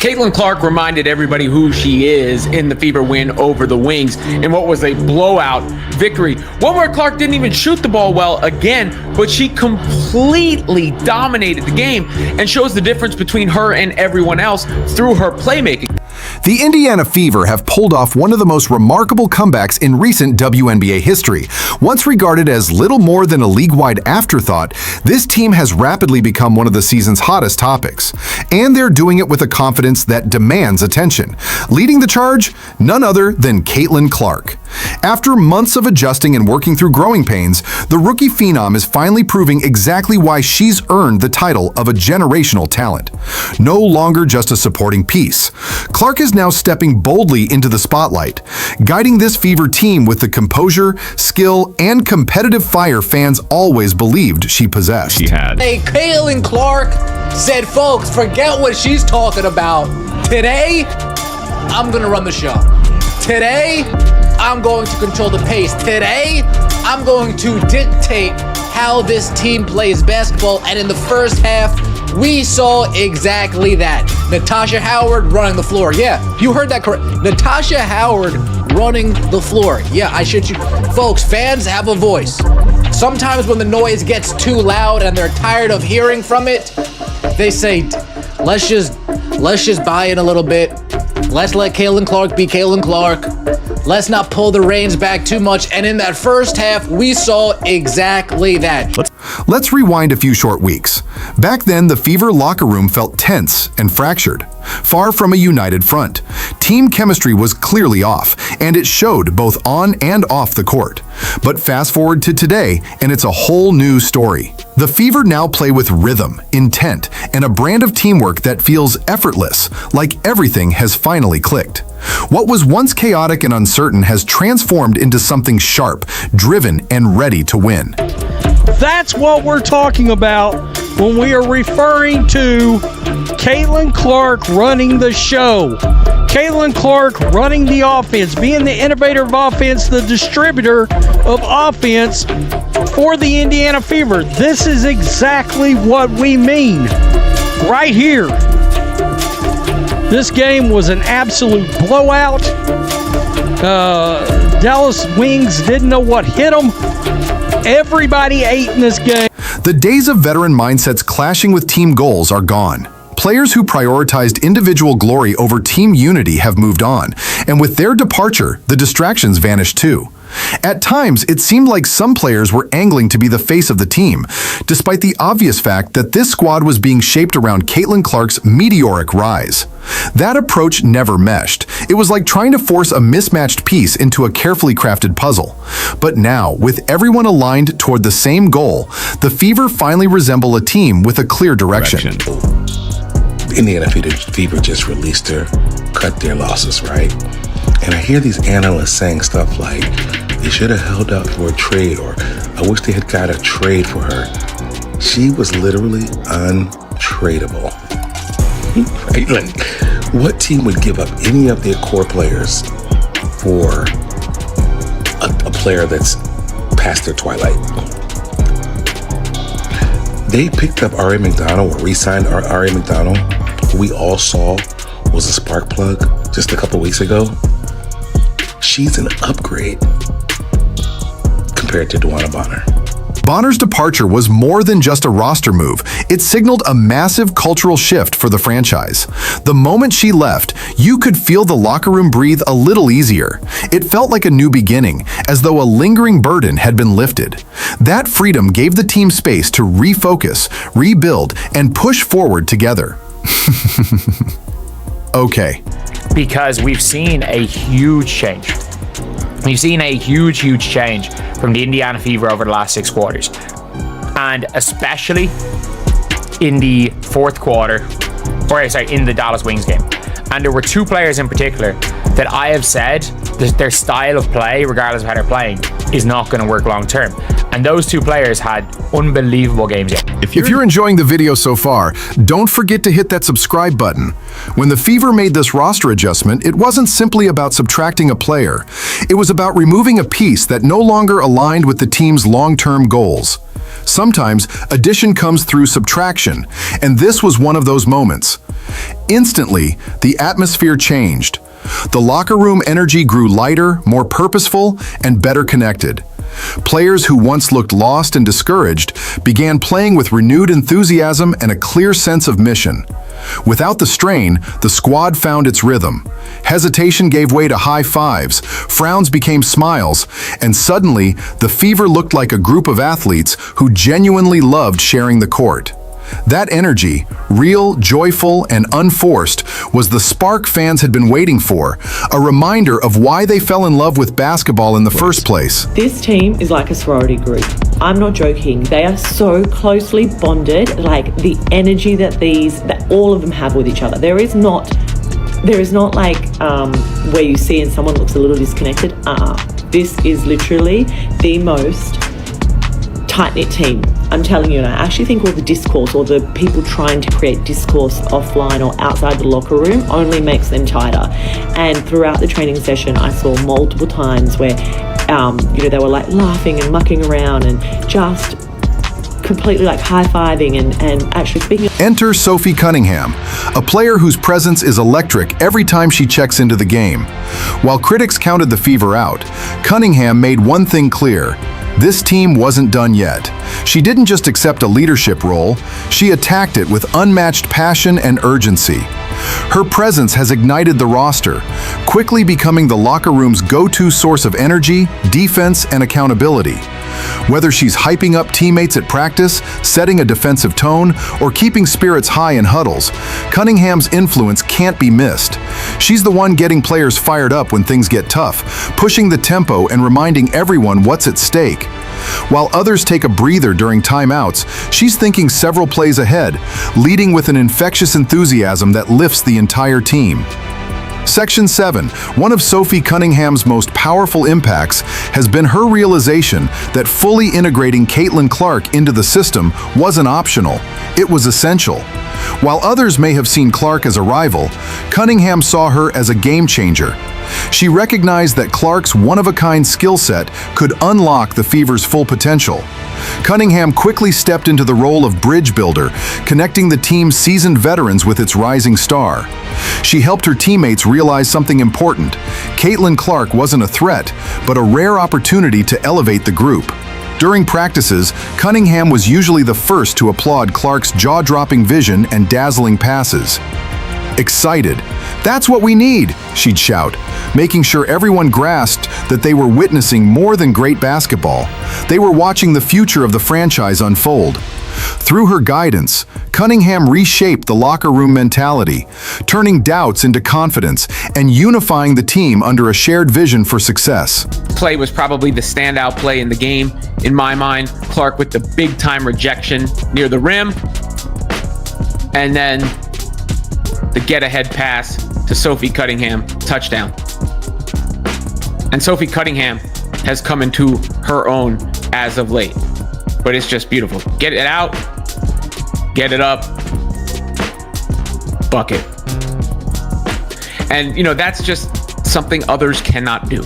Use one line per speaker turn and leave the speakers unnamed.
Caitlin Clark reminded everybody who she is in the Fever win over the Wings in what was a blowout victory. One where Clark didn't even shoot the ball well again, but she completely dominated the game and shows the difference between her and everyone else through her playmaking.
The Indiana Fever have pulled off one of the most remarkable comebacks in recent WNBA history. Once regarded as little more than a league-wide afterthought, this team has rapidly become one of the season's hottest topics. And they're doing it with a confidence that demands attention. Leading the charge, none other than Caitlin Clark. After months of adjusting and working through growing pains, the rookie phenom is finally proving exactly why she's earned the title of a generational talent. No longer just a supporting piece, Clark is now stepping boldly into the spotlight, guiding this Fever team with the composure, skill, and competitive fire fans always believed she possessed.
Hey, Caitlin Clark said, folks, forget what she's talking about. Today, I'm gonna run the show. Today, I'm going to control the pace. Today, I'm going to dictate how this team plays basketball. And in the first half, we saw exactly that. Natasha Howard running the floor. Yeah, you heard that correct. Natasha Howard running the floor. Yeah, I shit you. Folks, fans have a voice. Sometimes when the noise gets too loud and they're tired of hearing from it, they say, let's just buy in a little bit. Let's let Caitlin Clark be Caitlin Clark. Let's not pull the reins back too much. And in that first half, we saw exactly that.
Let's rewind a few short weeks. Back then, the Fever locker room felt tense and fractured, far from a united front. Team chemistry was clearly off, and it showed both on and off the court. But fast forward to today, and it's a whole new story. The Fever now play with rhythm, intent, and a brand of teamwork that feels effortless, like everything has finally clicked. What was once chaotic and uncertain has transformed into something sharp, driven, and ready to win.
That's what we're talking about when we are referring to Caitlin Clark running the show. Caitlin Clark running the offense, being the innovator of offense, the distributor of offense for the Indiana Fever. This is exactly what we mean right here. This game was an absolute blowout. Dallas Wings didn't know what hit them. Everybody ate in this game.
The days of veteran mindsets clashing with team goals are gone. Players who prioritized individual glory over team unity have moved on, and with their departure, the distractions vanished too. At times, it seemed like some players were angling to be the face of the team, despite the obvious fact that this squad was being shaped around Caitlin Clark's meteoric rise. That approach never meshed. It was like trying to force a mismatched piece into a carefully crafted puzzle. But now, with everyone aligned toward the same goal, the Fever finally resemble a team with a clear direction.
The Indiana Fever just released her, cut their losses, right? And I hear these analysts saying stuff like, they should have held out for a trade, or I wish they had got a trade for her. She was literally untradeable. Right? Like, what team would give up any of their core players for a player that's past their twilight? They picked up R.A. McDonald, or re-signed R.A. McDonald, who we all saw was a spark plug just a couple weeks ago. She's an upgrade compared to Dewana Bonner.
Bonner's departure was more than just a roster move. It signaled a massive cultural shift for the franchise. The moment she left, you could feel the locker room breathe a little easier. It felt like a new beginning, as though a lingering burden had been lifted. That freedom gave the team space to refocus, rebuild, and push forward together. Okay.
Because we've seen a huge change. We've seen a huge change from the Indiana Fever over the last 6 quarters. And especially in the fourth quarter, in the Dallas Wings game. And there were 2 players in particular that I have said that their style of play, regardless of how they're playing, is not going to work long term. And those 2 players had unbelievable games.
If you're enjoying the video so far, don't forget to hit that subscribe button. When the Fever made this roster adjustment, it wasn't simply about subtracting a player. It was about removing a piece that no longer aligned with the team's long-term goals. Sometimes, addition comes through subtraction, and this was one of those moments. Instantly, the atmosphere changed. The locker room energy grew lighter, more purposeful, and better connected. Players who once looked lost and discouraged began playing with renewed enthusiasm and a clear sense of mission. Without the strain, the squad found its rhythm. Hesitation gave way to high fives, frowns became smiles, and suddenly, the Fever looked like a group of athletes who genuinely loved sharing the court. That energy, real, joyful, and unforced, was the spark fans had been waiting for, a reminder of why they fell in love with basketball in the first place.
This team is like a sorority group. I'm not joking. They are so closely bonded, like the energy that all of them have with each other. There is not like where you see and someone looks a little disconnected. This is literally the most tight-knit team. I'm telling you, and I actually think all the discourse or the people trying to create discourse offline or outside the locker room only makes them tighter. And throughout the training session, I saw multiple times where, they were like laughing and mucking around and just completely like high-fiving and actually speaking.
Enter Sophie Cunningham, a player whose presence is electric every time she checks into the game. While critics counted the Fever out, Cunningham made one thing clear: this team wasn't done yet. She didn't just accept a leadership role, she attacked it with unmatched passion and urgency. Her presence has ignited the roster, quickly becoming the locker room's go-to source of energy, defense, and accountability. Whether she's hyping up teammates at practice, setting a defensive tone, or keeping spirits high in huddles, Cunningham's influence can't be missed. She's the one getting players fired up when things get tough, pushing the tempo and reminding everyone what's at stake. While others take a breather during timeouts, she's thinking several plays ahead, leading with an infectious enthusiasm that lifts the entire team. Section 7, one of Sophie Cunningham's most powerful impacts has been her realization that fully integrating Caitlin Clark into the system wasn't optional, it was essential. While others may have seen Clark as a rival, Cunningham saw her as a game changer. She recognized that Clark's one-of-a-kind skill set could unlock the Fever's full potential. Cunningham quickly stepped into the role of bridge builder, connecting the team's seasoned veterans with its rising star. She helped her teammates realize something important. Caitlin Clark wasn't a threat, but a rare opportunity to elevate the group. During practices, Cunningham was usually the first to applaud Clark's jaw-dropping vision and dazzling passes. Excited, "That's what we need," she'd shout, making sure everyone grasped that they were witnessing more than great basketball. They were watching the future of the franchise unfold. Through her guidance, Cunningham reshaped the locker room mentality, turning doubts into confidence and unifying the team under a shared vision for success.
Play was probably the standout play in the game, in my mind. Clark with the big-time rejection near the rim, and then the get-ahead pass to Sophie Cunningham, touchdown. And Sophie Cunningham has come into her own as of late. But it's just beautiful. Get it out, get it up, bucket. And, that's just something others cannot do.